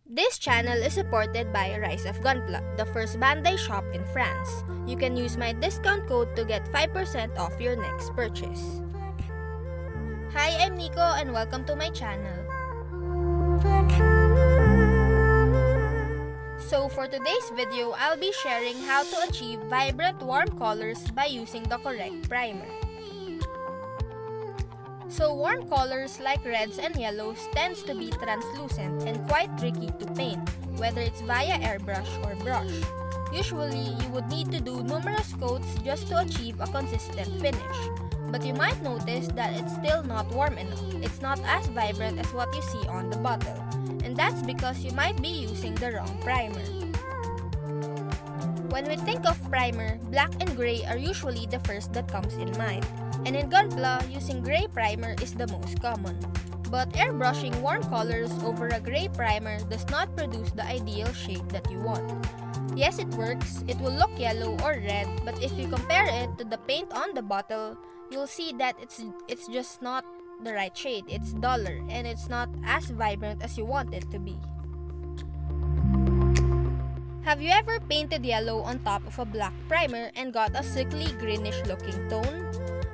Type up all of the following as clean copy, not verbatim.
This channel is supported by Rise of Gunpla, the first Bandai shop in France. You can use my discount code to get 5% off your next purchase. Hi, I'm Nico and welcome to my channel. So for today's video, I'll be sharing how to achieve vibrant warm colors by using the correct primer. So warm colors like reds and yellows tends to be translucent and quite tricky to paint, whether it's via airbrush or brush. Usually, you would need to do numerous coats just to achieve a consistent finish. But you might notice that it's still not warm enough. It's not as vibrant as what you see on the bottle. And that's because you might be using the wrong primer. When we think of primer, black and gray are usually the first that comes in mind. And in Gunpla, using gray primer is the most common. But airbrushing warm colors over a gray primer does not produce the ideal shade that you want. Yes, it works, it will look yellow or red, but if you compare it to the paint on the bottle, you'll see that it's just not the right shade. It's duller and it's not as vibrant as you want it to be. Have you ever painted yellow on top of a black primer and got a sickly greenish looking tone?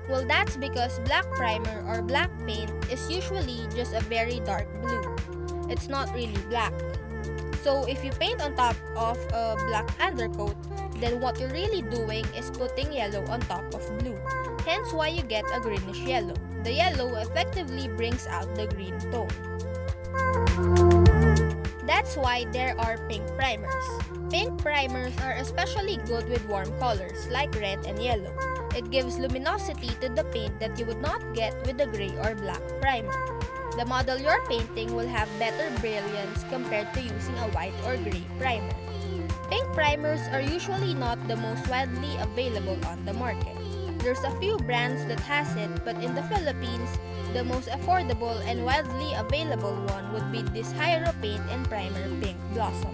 Well, that's because black primer or black paint is usually just a very dark blue. It's not really black. So if you paint on top of a black undercoat, then what you're really doing is putting yellow on top of blue. Hence why you get a greenish yellow. The yellow effectively brings out the green tone. That's why there are pink primers. Pink primers are especially good with warm colors like red and yellow. It gives luminosity to the paint that you would not get with a gray or black primer. The model you're painting will have better brilliance compared to using a white or gray primer. Pink primers are usually not the most widely available on the market. There's a few brands that has it, but in the Philippines, the most affordable and widely available one would be this Hiro paint and primer Pink Blossom.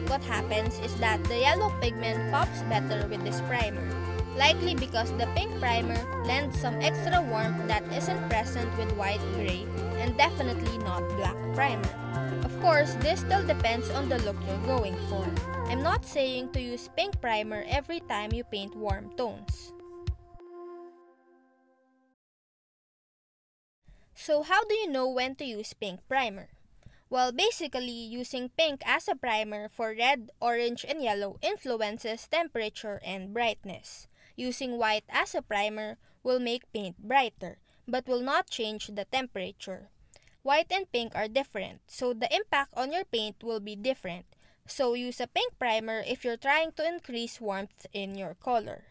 What happens is that the yellow pigment pops better with this primer, likely because the pink primer lends some extra warmth that isn't present with white, gray, and definitely not black primer. Of course, this still depends on the look you're going for. I'm not saying to use pink primer every time you paint warm tones. So how do you know when to use pink primer? Well, basically, using pink as a primer for red, orange, and yellow influences temperature and brightness. Using white as a primer will make paint brighter, but will not change the temperature. White and pink are different, so the impact on your paint will be different. So use a pink primer if you're trying to increase warmth in your color.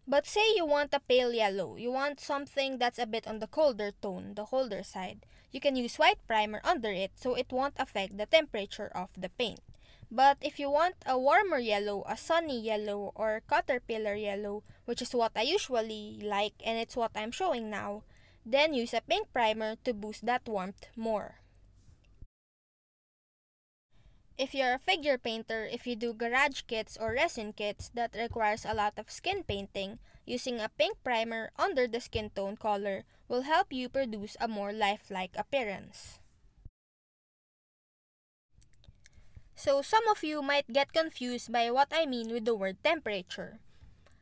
But say you want a pale yellow, you want something that's a bit on the colder tone, the colder side. You can use white primer under it so it won't affect the temperature of the paint. But if you want a warmer yellow, a sunny yellow, or caterpillar yellow, which is what I usually like and it's what I'm showing now, then use a pink primer to boost that warmth more. If you're a figure painter, if you do garage kits or resin kits that requires a lot of skin painting, using a pink primer under the skin tone color will help you produce a more lifelike appearance. So some of you might get confused by what I mean with the word temperature.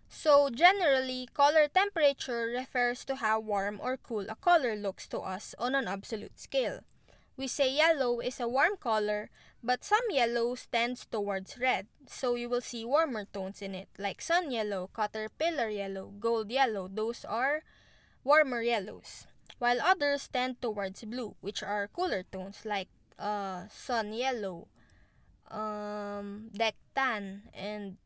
So generally, color temperature refers to how warm or cool a color looks to us on an absolute scale. We say yellow is a warm color, but some yellows tends towards red, so you will see warmer tones in it, like sun yellow, caterpillar yellow, gold yellow. Those are warmer yellows. While others tend towards blue, which are cooler tones, like sun yellow, deck tan, and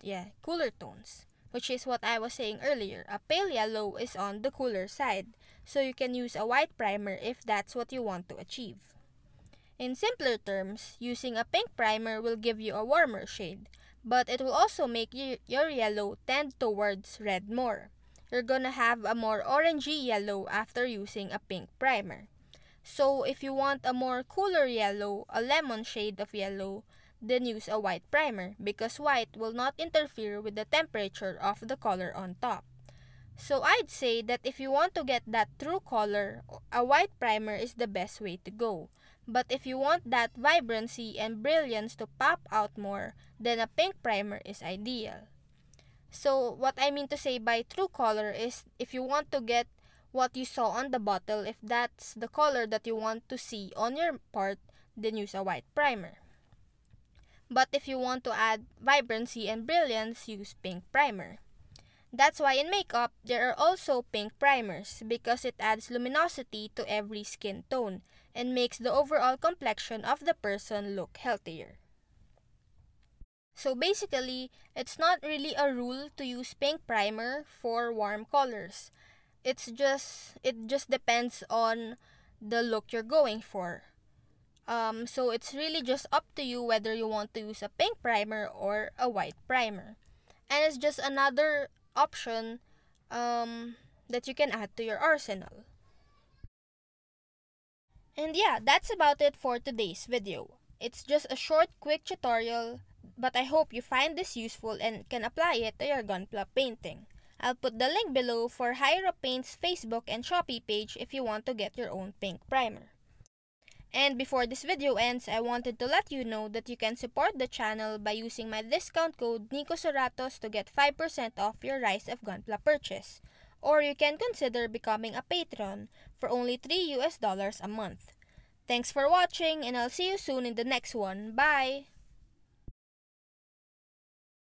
cooler tones, which is what I was saying earlier. A pale yellow is on the cooler side, so you can use a white primer if that's what you want to achieve. In simpler terms, using a pink primer will give you a warmer shade, but it will also make your yellow tend towards red more. You're gonna have a more orangey yellow after using a pink primer. So if you want a more cooler yellow, a lemon shade of yellow, then use a white primer because white will not interfere with the temperature of the color on top. So I'd say that if you want to get that true color, a white primer is the best way to go. But if you want that vibrancy and brilliance to pop out more, then a pink primer is ideal. So what I mean to say by true color is if you want to get what you saw on the bottle, if that's the color that you want to see on your part, then use a white primer. But if you want to add vibrancy and brilliance, use pink primer. That's why in makeup, there are also pink primers because it adds luminosity to every skin tone and makes the overall complexion of the person look healthier. So basically, it's not really a rule to use pink primer for warm colors. It just depends on the look you're going for. So it's really just up to you whether you want to use a pink primer or a white primer. And it's just another option that you can add to your arsenal. And yeah, that's about it for today's video. It's just a short, quick tutorial, but I hope you find this useful and can apply it to your Gunpla painting. I'll put the link below for Hiro Paint's Facebook and Shopee page if you want to get your own pink primer. And before this video ends, I wanted to let you know that you can support the channel by using my discount code Nico Suratos to get 5% off your Rise of Gunpla purchase. Or you can consider becoming a patron for only $3 a month. Thanks for watching and I'll see you soon in the next one. Bye!